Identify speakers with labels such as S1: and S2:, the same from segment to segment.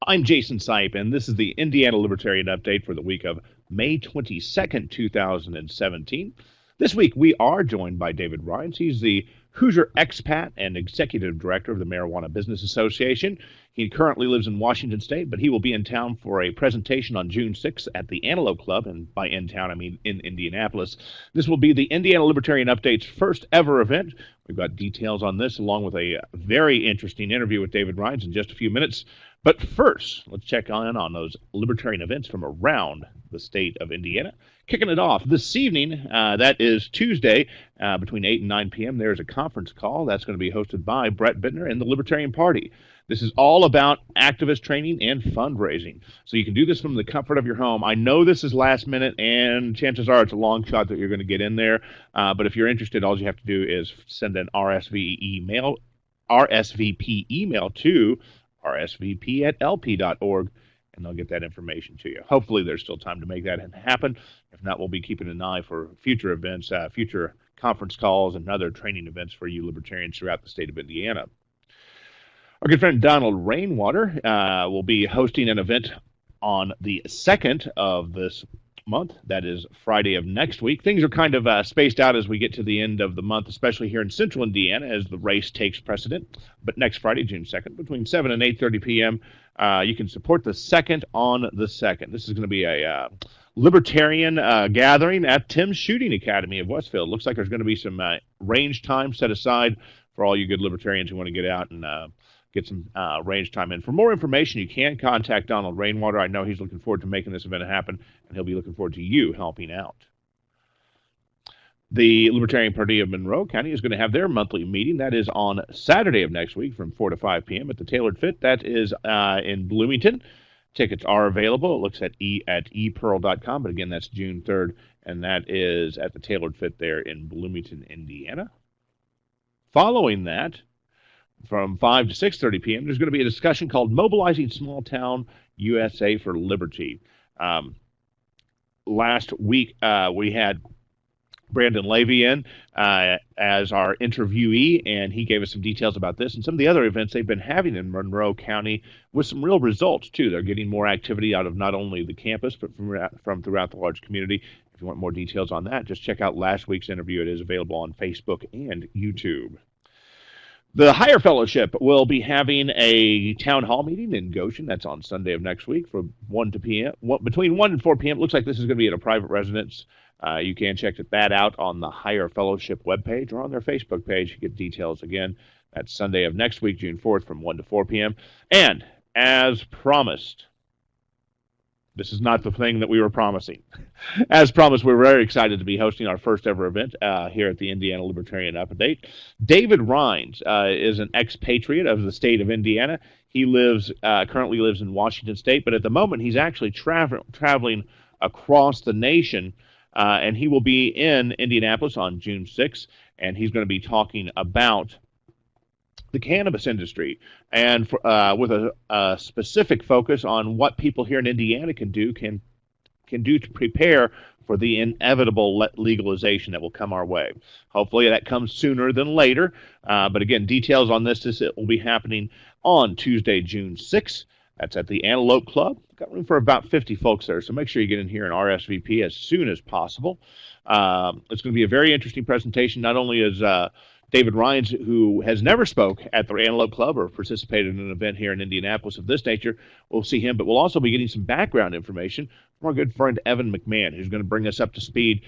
S1: I'm Jason Sipe, and this is the Indiana Libertarian Update for the week of May 22nd, 2017. This week, we are joined by David Rheins. He's the Hoosier expat and executive director of the Marijuana Business Association. He currently lives in Washington State, but he will be in town for a presentation on June 6th at the Antelope Club, and by in town, I mean in Indianapolis. This will be the Indiana Libertarian Update's first ever event. We've got details on this, along with a very interesting interview with David Rheins in just a few minutes. But first, let's check on those libertarian events from around the state of Indiana. Kicking it off this evening, that is Tuesday, between 8 and 9 p.m., there's a conference call that's going to be hosted by Brett Bittner and the Libertarian Party. This is all about activist training and fundraising. So you can do this from the comfort of your home. I know this is last minute, and chances are it's a long shot that you're going to get in there. But if you're interested, all you have to do is send an RSVP email to rsvp@lp.org, and they'll get that information to you. Hopefully there's still time to make that happen. If not, we'll be keeping an eye for future events, future conference calls, and other training events for you libertarians throughout the state of Indiana. Our good friend Donald Rainwater will be hosting an event on the 2nd of this month. That is Friday of next week. Things are kind of spaced out as we get to the end of the month, especially here in central Indiana as the race takes precedent. But next Friday, June 2nd, between 7 and 8:30 p.m., you can support the 2nd on the 2nd. This is going to be a libertarian gathering at Tim's Shooting Academy of Westfield. Looks like there's going to be some range time set aside for all you good libertarians who want to get out and get some range time in. For more information, you can contact Donald Rainwater. I know he's looking forward to making this event happen, and he'll be looking forward to you helping out. The Libertarian Party of Monroe County is going to have their monthly meeting. That is on Saturday of next week from 4 to 5 p.m. at the Tailored Fit. That is in Bloomington. Tickets are available. It looks at epearl.com, but again, that's June 3rd, and that is at the Tailored Fit there in Bloomington, Indiana. Following that, from 5 to 6:30 p.m., there's going to be a discussion called Mobilizing Small Town USA for Liberty. Last week, we had Brandon Levy in as our interviewee, and he gave us some details about this and some of the other events they've been having in Monroe County with some real results, too. They're getting more activity out of not only the campus, but from throughout the large community. If you want more details on that, just check out last week's interview. It is available on Facebook and YouTube. The Higher Fellowship will be having a town hall meeting in Goshen. That's on Sunday of next week from between 1 and 4 p.m. It looks like this is going to be at a private residence. You can check that out on the Higher Fellowship webpage or on their Facebook page. You get details again. That's Sunday of next week, June 4th, from 1 to 4 p.m. And as promised, this is not the thing that we were promising. As promised, we're very excited to be hosting our first ever event here at the Indiana Libertarian Update. David Rheins is an expatriate of the state of Indiana. He currently lives in Washington State, but at the moment he's actually traveling across the nation, and he will be in Indianapolis on June 6th, and he's going to be talking about the cannabis industry, and with a specific focus on what people here in Indiana can do to prepare for the inevitable legalization that will come our way. Hopefully that comes sooner than later, but again, details on this will be happening on Tuesday, June 6th. That's at the Antelope Club. Got room for about 50 folks there, so make sure you get in here and RSVP as soon as possible. It's going to be a very interesting presentation. Not only is David Rheins, who has never spoke at the Antelope Club or participated in an event here in Indianapolis of this nature, we'll see him, but we'll also be getting some background information from our good friend Evan McMahon, who's going to bring us up to speed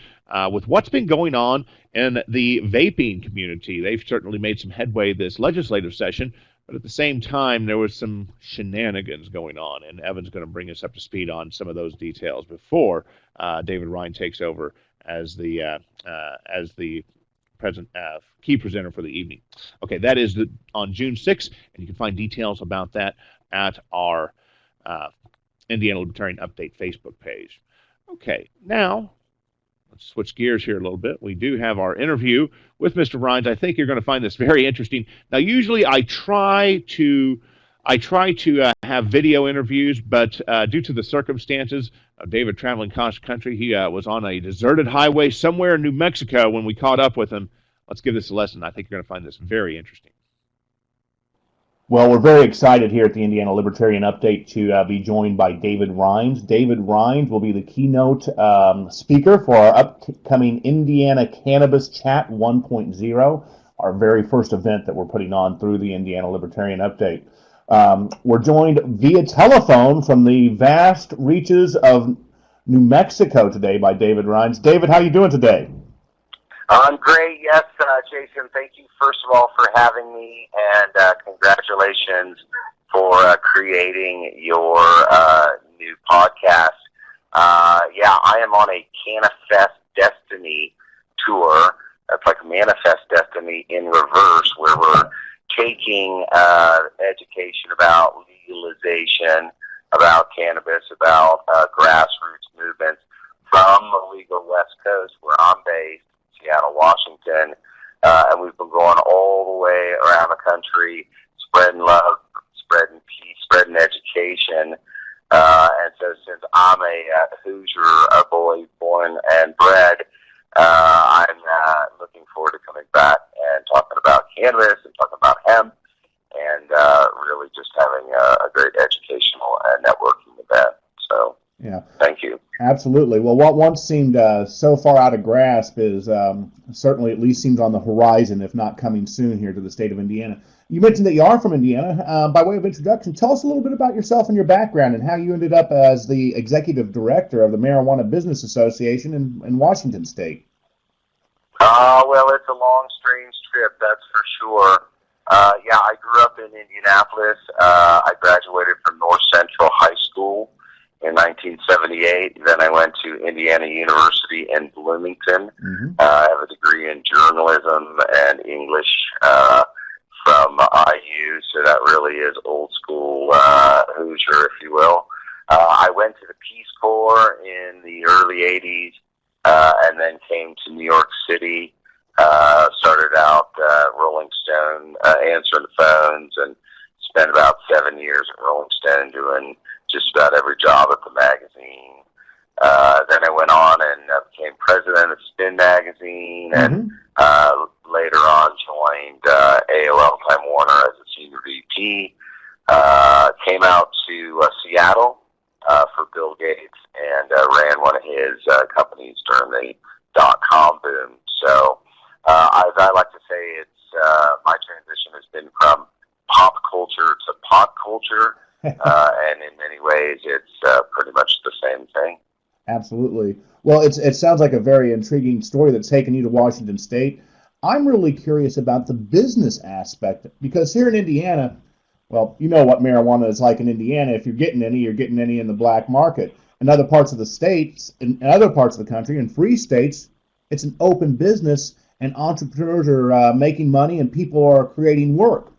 S1: with what's been going on in the vaping community. They've certainly made some headway this legislative session, but at the same time, there was some shenanigans going on, and Evan's going to bring us up to speed on some of those details before David Rheins takes over as the key presenter for the evening. Okay, that is on June 6th, and you can find details about that at our Indiana Libertarian Update Facebook page. Okay, now let's switch gears here a little bit. We do have our interview with Mr. Rheins. I think you're going to find this very interesting. Now, usually I try to have video interviews, but due to the circumstances of David traveling cross country, he was on a deserted highway somewhere in New Mexico when we caught up with him. Let's give this a lesson. I think you're going to find this very interesting. Well, we're very excited here at the Indiana Libertarian Update to be joined by David Rheins. David Rheins will be the keynote speaker for our upcoming Indiana Cannabis Chat 1.0, our very first event that we're putting on through the Indiana Libertarian Update. We're joined via telephone from the vast reaches of New Mexico today by David Rheins. David, how are you doing today?
S2: I'm great. Yes, Jason, thank you, first of all, for having me, and congratulations for creating your new podcast. Yeah, I am on a Manifest Destiny tour. That's like Manifest Destiny in reverse, where we're taking education about legalization, about cannabis, about grassroots movements from the legal West Coast, where I'm based, Seattle, Washington, and we've been going all the way around the country, spreading love, spreading peace, spreading education. And so since I'm a Hoosier, a boy born and bred, I'm looking forward to coming back and talking about cannabis and talking about hemp and really just having a great educational and networking event. So
S1: yeah,
S2: thank you.
S1: Absolutely. Well, what once seemed so far out of grasp is certainly at least seems on the horizon, if not coming soon here to the state of Indiana. You mentioned that you are from Indiana. By way of introduction, tell us a little bit about yourself and your background and how you ended up as the executive director of the Marijuana Business Association in Washington State.
S2: Well, it's a long, strange trip, that's for sure. Yeah, I grew up in Indianapolis. I graduated from North Central High School in 1978. Then I went to Indiana University in Bloomington. I have a degree in journalism and English from IU, so that really is old school Hoosier, if you will. I went to the Peace Corps in the early 80s and then came to New York City. Started out Rolling Stone, answering the phones, and spent about 7 years at Rolling Stone doing just about every job at the magazine. Then I went on and became president of Spin Magazine, and later on joined AOL Time Warner as a senior VP. Came out to Seattle for Bill Gates and ran one of his companies during the dot-com boom. So as I like to say, it's my transition has been from pop culture to pot culture. And in many ways, it's pretty much the same thing.
S1: Absolutely. Well, it sounds like a very intriguing story that's taken you to Washington State. I'm really curious about the business aspect, because here in Indiana, well, you know what marijuana is like in Indiana. If you're getting any, you're getting any in the black market. In other parts of the states, in other parts of the country, in free states, it's an open business, and entrepreneurs are making money, and people are creating work.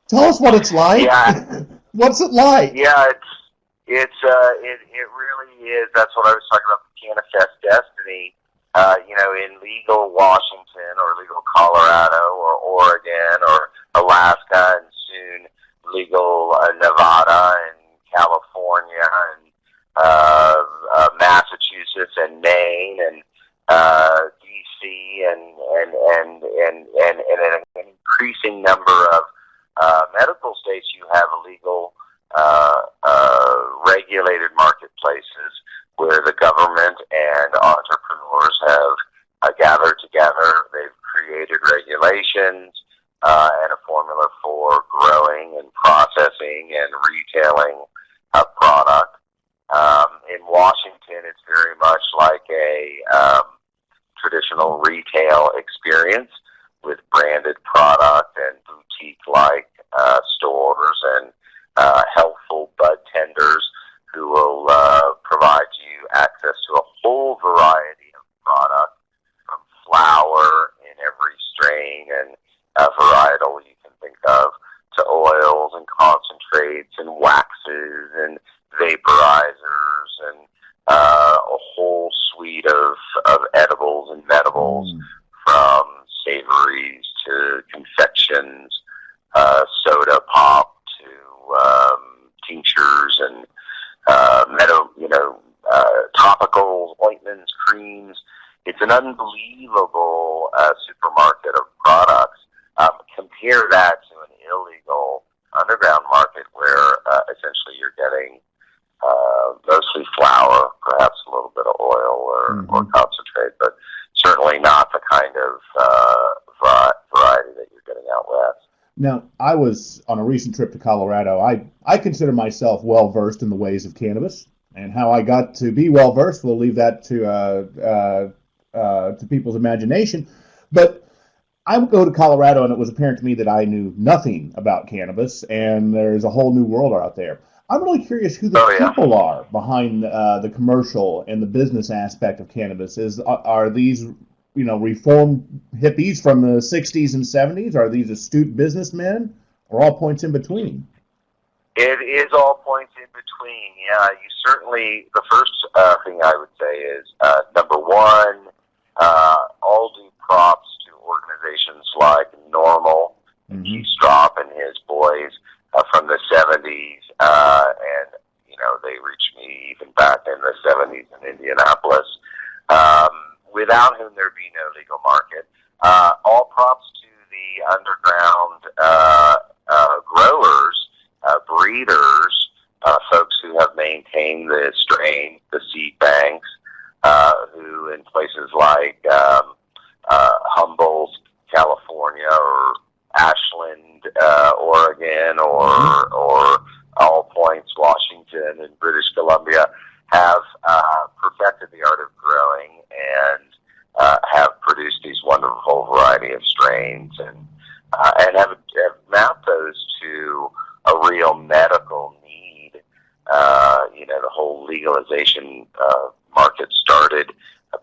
S1: Tell us what it's like.
S2: Yeah.
S1: What's it like?
S2: Yeah, it really is. That's what I was talking about, the Manifest Destiny. In legal Washington or legal Colorado or Oregon or Alaska, and soon legal Nevada and California and Massachusetts and Maine and DC and an increasing number of medical states, you have illegal regulated marketplaces where the government and entrepreneurs have gathered together. They've created regulations and a formula for growing and processing and retailing a product. In Washington, it's very much like a traditional retail experience with branded product and boutique-like stores and helpful bud tenders who will provide you access to a whole variety of product, from flour in every strain and varietal you can think of, to oils and concentrates and waxes and vaporizers and a whole suite of edibles and medibles, from savories to confections, soda pop to tinctures and topicals, ointments, creams. It's an unbelievable supermarket of products. Compare that to an illegal underground market where essentially you're getting mostly flour, perhaps a little bit of oil or concentrate, but certainly not the kind of variety that you're getting out west.
S3: Now, I was on a recent trip to Colorado. I consider myself well versed in the ways of cannabis, and how I got to be well versed, we'll leave that to people's imagination. But I would go to Colorado, and it was apparent to me that I knew nothing about cannabis, and there's a whole new world out there. I'm really curious who the people are behind the commercial and the business aspect of cannabis. Are these, reformed hippies from the 60s and 70s? Are these astute businessmen, or all points in between?
S2: It is all points in between. Yeah, you certainly. The first thing I would say is number one, all due props to organizations like Normal, Keystropp, and his boys from the 70s, and they reached me even back in the 70s in Indianapolis. Without whom there'd be no legal market. All props to the underground growers, breeders, folks who have maintained the strain, the seed banks, who in places like Humboldt, California, or Ashland, Oregon, or All Points, Washington, and British Columbia have perfected the art of growing and have produced these wonderful variety of strains and have mapped those to a real medical need. The whole legalization market started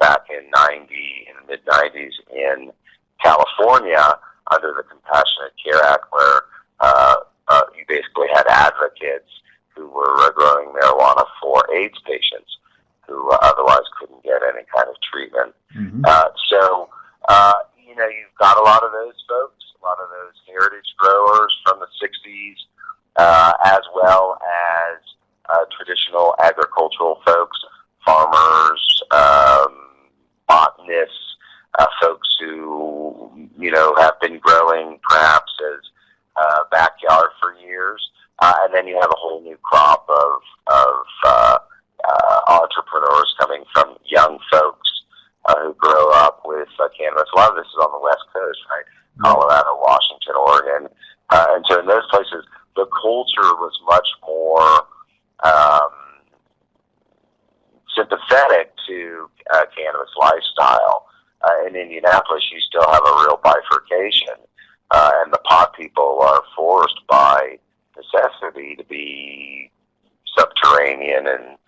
S2: back in the mid-90s in California under the Compassionate Care Act, where you basically had advocates who were growing marijuana for AIDS patients who otherwise couldn't get any kind of treatment. You've got a lot of those folks, a lot of those heritage growers from the 60s, as well as traditional agricultural folks, farmers, botanists, folks who, have been growing perhaps as backyard for years. And then you have a whole new crop of entrepreneurs coming from young folks who grow up with cannabis. A lot of this is on the West Coast, right? Colorado, Washington, Oregon. And so in those places, the culture was much more sympathetic to cannabis lifestyle. In Indianapolis, you still have a real bifurcation, and the pot people are forced by necessity to be subterranean and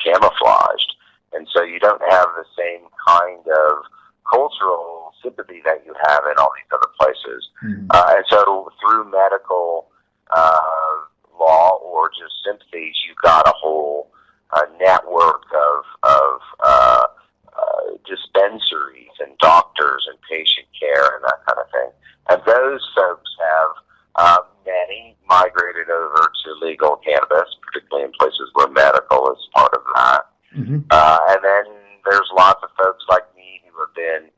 S2: camouflaged, and so you don't have the same kind of cultural sympathy that you have in all these other places. And so through medical law or just sympathies, you've got a whole network of dispensaries and doctors and patient care and that kind of thing. And those folks have many migrated over to legal cannabis, particularly in places where medical is part of that. And then there's lots of folks like me who have been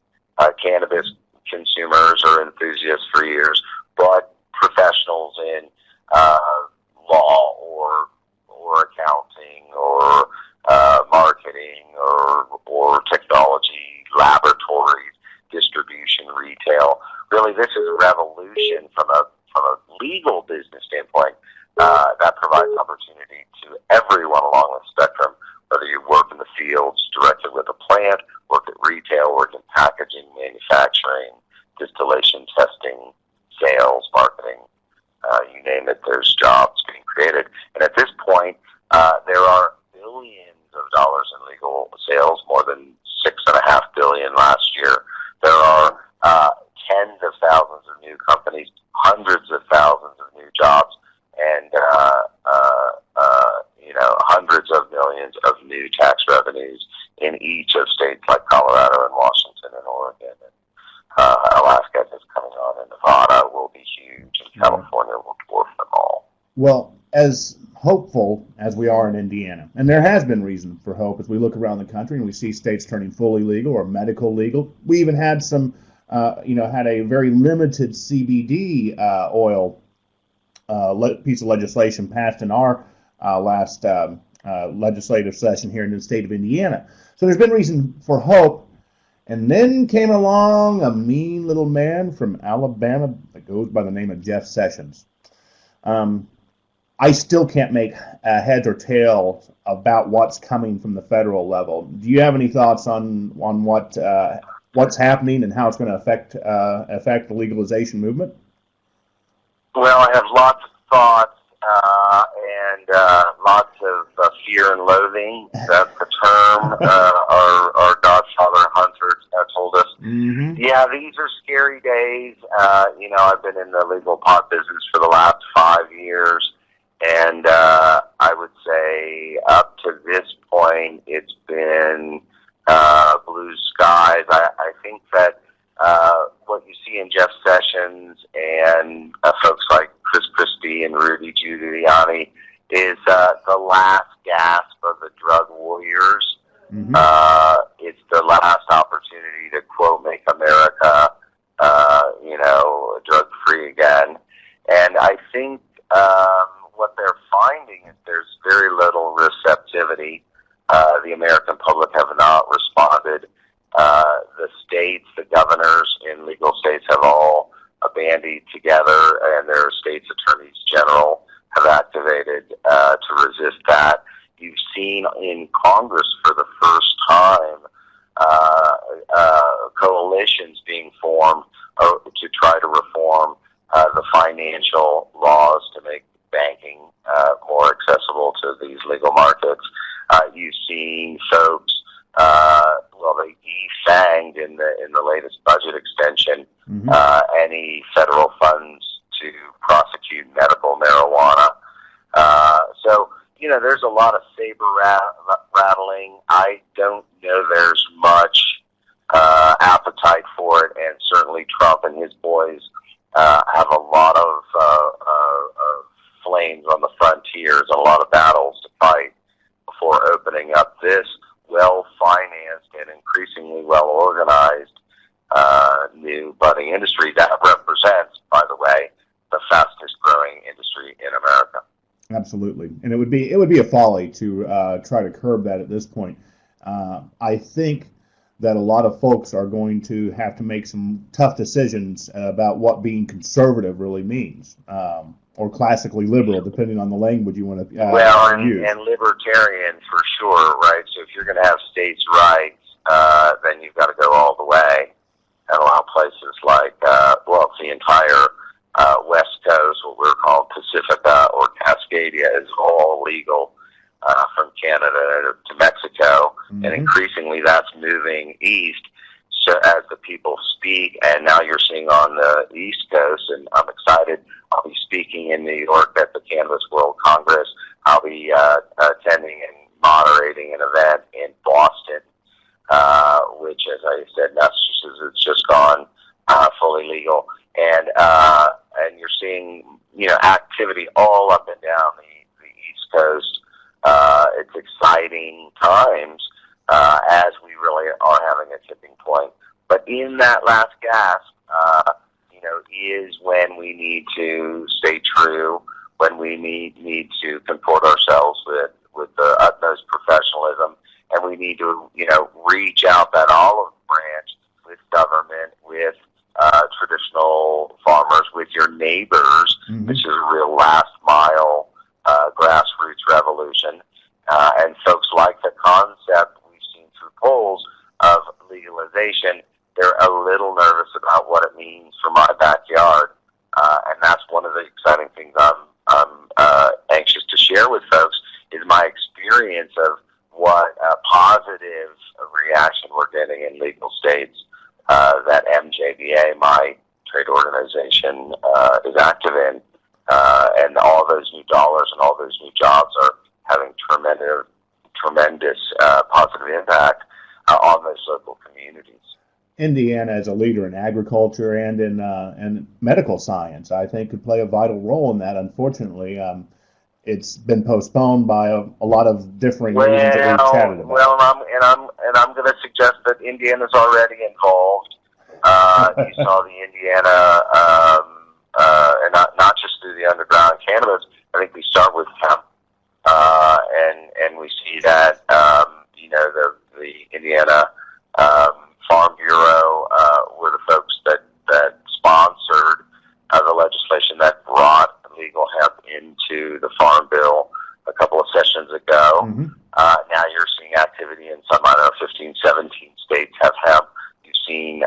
S2: cannabis consumers or enthusiasts for years, but professionals in law or accounting or marketing or technology, laboratories, distribution, retail. Really, this is a revolution from a legal business standpoint that provides opportunity to everyone along the spectrum, whether you work in the fields directly with a plant, work at retail, work in packaging, manufacturing, distillation, testing, sales, marketing, you name it, there's jobs being created. And at this point, there are billions of dollars in legal sales, more than $6.5 billion last year. There are tens of thousands of new companies, hundreds of thousands of new jobs, and hundreds of millions of new tax revenues in each of states like Colorado and Washington and Oregon. And Alaska is coming on, and Nevada will be huge, and California will dwarf them all.
S3: Well, as hopeful as we are in Indiana, and there has been reason for hope as we look around the country and we see states turning fully legal or medical legal. We even had some, had a very limited CBD oil piece of legislation passed in our last legislative session here in the state of Indiana. So there's been reason for hope. And then came along a mean little man from Alabama that goes by the name of Jeff Sessions. I still can't make heads or tails about what's coming from the federal level. Do you have any thoughts on what's happening and how it's going to affect the legalization movement?
S2: Well, I have lots of thoughts and lots of fear and loathing. That's the term our Godfather Hunter told us.
S3: Mm-hmm.
S2: Yeah, these are scary days. I've been in the legal pot business for the last 5 years, and I would say up to this point, it's been blue skies. I think that what you see in Jeff Sessions and folks like Chris Christie and Rudy Giuliani is the last gasp of the drug warriors.
S3: Mm-hmm.
S2: It's the last opportunity to, quote, make America, drug-free again. And I think what they're finding is there's very little receptivity. The American public have not responded. The states, the governors in legal states have all bandied together, and their states' attorneys general have activated to resist that. You've seen in Congress for the first time coalitions being formed to try to reform the financial laws to make banking more accessible to these legal markets. You've seen folks, they defanged in the latest budget extension any federal funds to prosecute medical marijuana. There's a lot of saber rattling. I don't know there's much appetite for it, and certainly Trump and his boys have a lot of flames on the frontiers and a lot of battles to fight before opening up this well-financed and increasingly well-organized new budding industry that represents, by the way, the fastest-growing industry in America.
S3: Absolutely, and it would be a folly to try to curb that at this point. I think that a lot of folks are going to have to make some tough decisions about what being conservative really means, or classically liberal, depending on the language you want to use.
S2: And libertarian for sure, right? So if you're going to have states' rights, then you've got to go all the way and allow places like, the entire West Coast, what we're calling Pacifica or Cascadia, is all legal from Canada to Mexico, and increasingly that's moving east. So as the people speak, and now you're seeing on the East Coast, and I'm excited. I'll be speaking in New York at the Cannabis World Congress. I'll be attending and moderating an event in Boston, which, as I said, Massachusetts has just gone fully legal, and you're seeing activity all up and down the East Coast. It's exciting times as we really are having a tipping point. But in that last gasp, is when we need to stay true, when we need to comport ourselves with the utmost professionalism, and we need to, reach out that olive branch with government, with traditional farmers, with your neighbors, which is a real last mile grassroots revolution. And folks like the concept we've seen through polls of legalization. They're a little nervous about what it means for my backyard, and that's one of the exciting things I'm anxious to share with folks is my experience of what a positive reaction we're getting in legal states that MJBA, my trade organization, is active in, and all those new dollars and all those new jobs are having tremendous positive impact on those local communities.
S3: Indiana, as a leader in agriculture and in medical science, I think could play a vital role in that. Unfortunately, it's been postponed by a lot of differing reasons that we've chatted about.
S2: Well, I'm going to suggest that Indiana's already involved. You saw the Indiana, and not just through the underground cannabis, I think we start with hemp, and we see that the Indiana Farm Bureau were the folks that sponsored the legislation that brought legal hemp into the Farm Bill a couple of sessions ago.
S3: Mm-hmm.
S2: Now you're seeing activity in some, 15, 17 states have hemp. You've seen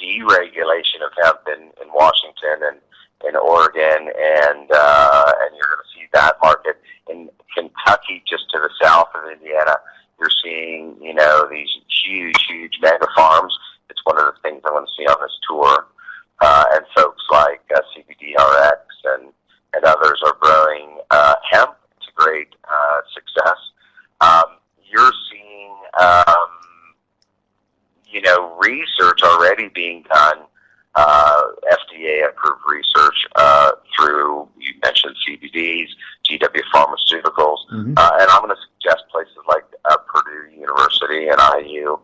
S2: deregulation of hemp in Washington and in Oregon, and you're going to see that market in Kentucky, just to the south of Indiana. You're seeing, these huge mega farms. It's one of the things I want to see on this tour. And folks like CBDRX and others are growing hemp to great success. You're seeing, research already being done, FDA-approved research through, you mentioned CBDs, GW Pharmaceuticals, and I'm going to suggest places like Purdue University and IU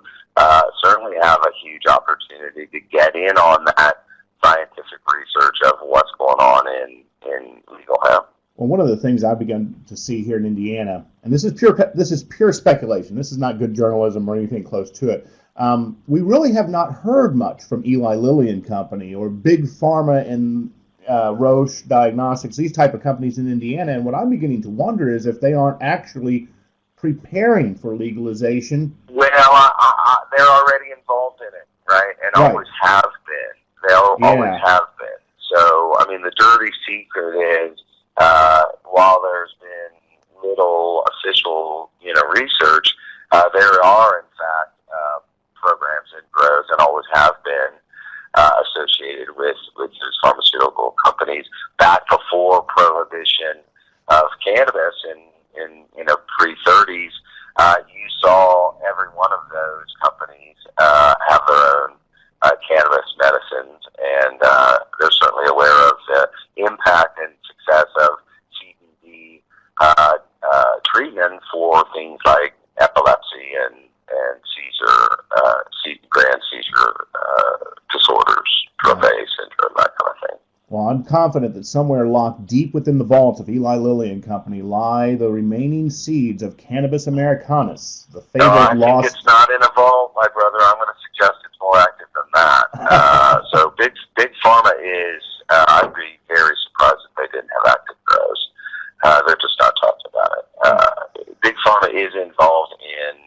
S2: certainly have a huge opportunity to get in on that scientific research of what's going on in legal hemp.
S3: Well, one of the things I've begun to see here in Indiana, and this is pure speculation. This is not good journalism or anything close to it. We really have not heard much from Eli Lilly and Company or Big Pharma and Roche Diagnostics, these type of companies in Indiana. And what I'm beginning to wonder is if they aren't actually preparing for legalization.
S2: Well, they're already involved in it, right? And
S3: Right.
S2: always have been. They'll always have been. So, the dirty secret is, while there's been little official, research, there are, in fact, programs and grows and always have been associated with these pharmaceutical companies back before prohibition of cannabis in pre-30s. You saw every one of those companies have their own cannabis medicines, and they're certainly aware of the impact and success of CBD treatment for things like epilepsy and grand seizure disorders, Dravet syndrome, that kind of thing.
S3: Well, I'm confident that somewhere locked deep within the vaults of Eli Lilly and Company lie the remaining seeds of Cannabis americanus, the fabled
S2: I
S3: lost.
S2: think it's not in a vault, my brother. I'm going to suggest it's more active than that. So big pharma is. I'd be very surprised if they didn't have active grows. They're just not talking about it. Big pharma is involved in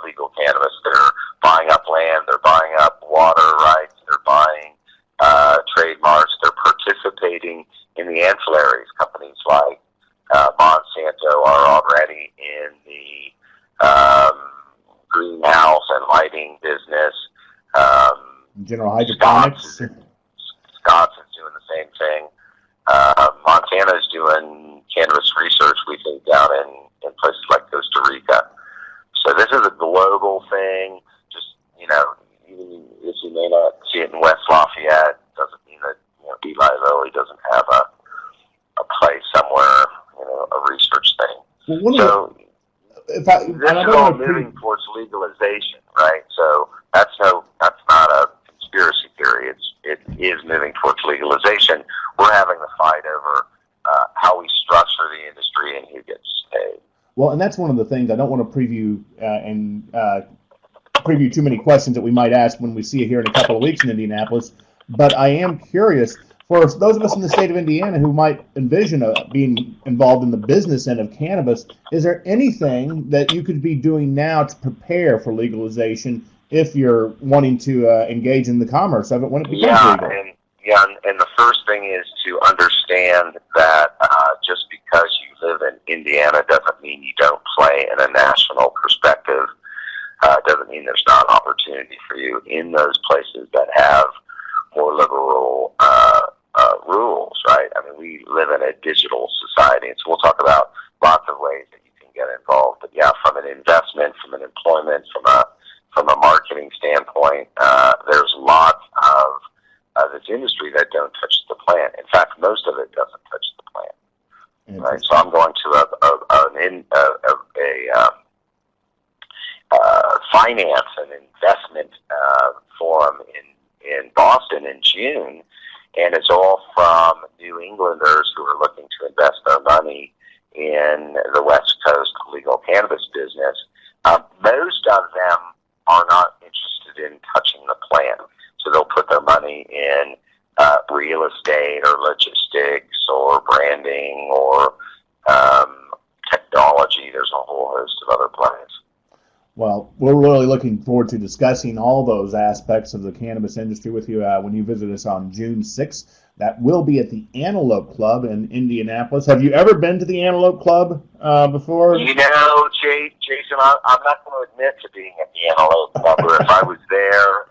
S2: legal cannabis. They're buying up land. They're buying up water rights. They're buying trademarks. They're participating in the ancillaries. Companies like Monsanto are already in the greenhouse and lighting business.
S3: General Hydroponics.
S2: Scott's is doing the same thing. Montana is doing cannabis research, we think, down in places like Costa Rica. So this is a global thing. Just, even if you may not see it in West Lafayette, doesn't mean that Eli Lilly doesn't have a place somewhere, a research thing.
S3: Well,
S2: this is all moving towards legalization, right? So that's not a conspiracy theory. It is moving towards legalization. We're having the fight over how we structure the industry and who gets paid.
S3: Well, and that's one of the things I don't want to preview preview too many questions that we might ask when we see you here in a couple of weeks in Indianapolis. But I am curious, for those of us in the state of Indiana who might envision being involved in the business end of cannabis, is there anything that you could be doing now to prepare for legalization if you're wanting to engage in the commerce of it when it becomes legal?
S2: And the first thing is to understand that just because you live in Indiana doesn't mean you don't play in a national perspective. Doesn't mean there's not opportunity for you in those places that have more liberal rules, right? I mean, we live in a digital society, and so we'll talk about lots of ways that you can get involved. But yeah, from an investment, from an employment, from a marketing standpoint, there's lots of this industry that don't touch the plant. In fact, most of it doesn't touch the plant. Right? So I'm going to a finance and investment forum in Boston in June, and it's all from New Englanders who are looking to invest their money in the West Coast legal cannabis business. Most of them are not interested in touching the plant, so they'll put their money in real estate or logistics or branding or technology. There's a whole host of other plans.
S3: Well, we're really looking forward to discussing all those aspects of the cannabis industry with you when you visit us on June 6th. That will be at the Antelope Club in Indianapolis. Have you ever been to the Antelope Club before?
S2: You know, Jason, I'm not going to admit to being at the Antelope Club. Or if I was there,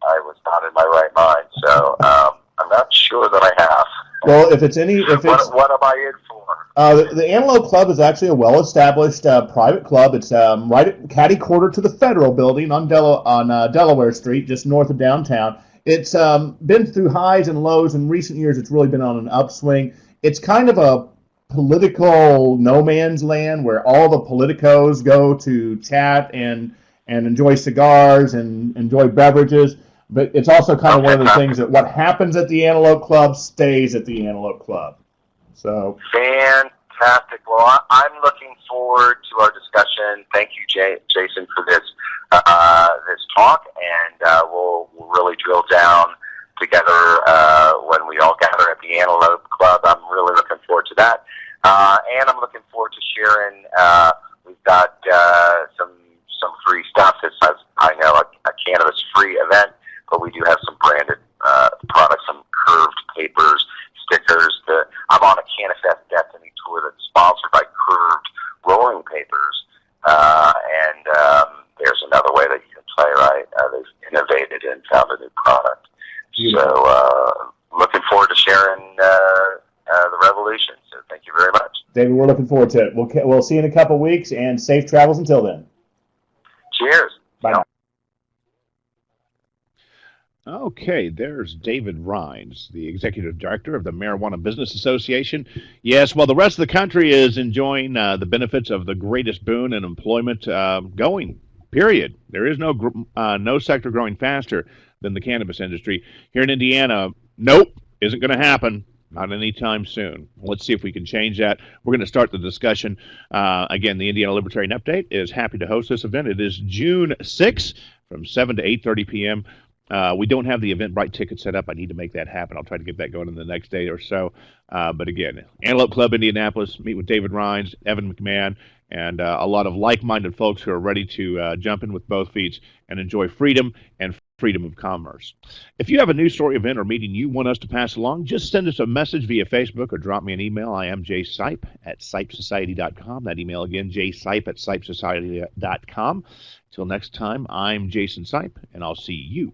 S2: I was not in my right mind. So I'm not sure that I have.
S3: Well, what
S2: am I in for?
S3: The Antelope Club is actually a well-established private club. It's right at catty corner to the Federal Building on Delaware Street, just north of downtown. It's been through highs and lows. In recent years, it's really been on an upswing. It's kind of a political no man's land where all the politicos go to chat and enjoy cigars and enjoy beverages. But it's also kind of one of the things that what happens at the Antelope Club stays at the Antelope Club. So
S2: fantastic. Well, I'm looking forward to our discussion. Thank you, Jason, for this talk, and we'll really drill down together when we all gather at the Antelope Club. I'm really looking forward to that, and I'm looking forward to sharing. We've got some free stuff. This has, I know, a cannabis free event, but we do have some branded products, some curved papers, stickers. I'm on a Cannabis Destiny tour that's sponsored by Curved Rolling Papers, and there's another way that you can play, right? They've innovated and found a new product. So looking forward to sharing the revolution. So thank you very much.
S3: David, we're looking forward to it. We'll see you in a couple of weeks, and safe travels until then.
S2: Cheers.
S3: Bye now.
S1: Okay, there's David Rheins, the Executive Director of the Marijuana Business Association. Yes, well, the rest of the country is enjoying the benefits of the greatest boon in employment going, period. There is no sector growing faster than the cannabis industry. Here in Indiana, nope, isn't going to happen. Not anytime soon. Let's see if we can change that. We're going to start the discussion. Again, the Indiana Libertarian Update is happy to host this event. It is June 6th from 7 to 8:30 p.m. We don't have the Eventbrite ticket set up. I need to make that happen. I'll try to get that going in the next day or so. But again, Antelope Club Indianapolis, meet with David Rheins, Evan McMahon, and a lot of like-minded folks who are ready to jump in with both feet and enjoy freedom and freedom of commerce. If you have a news story, event, or meeting you want us to pass along, just send us a message via Facebook or drop me an email. I am jsipe at sipesociety.com. That email again, jsipe at sipesociety.com. Till next time, I'm Jason Sipe, and I'll see you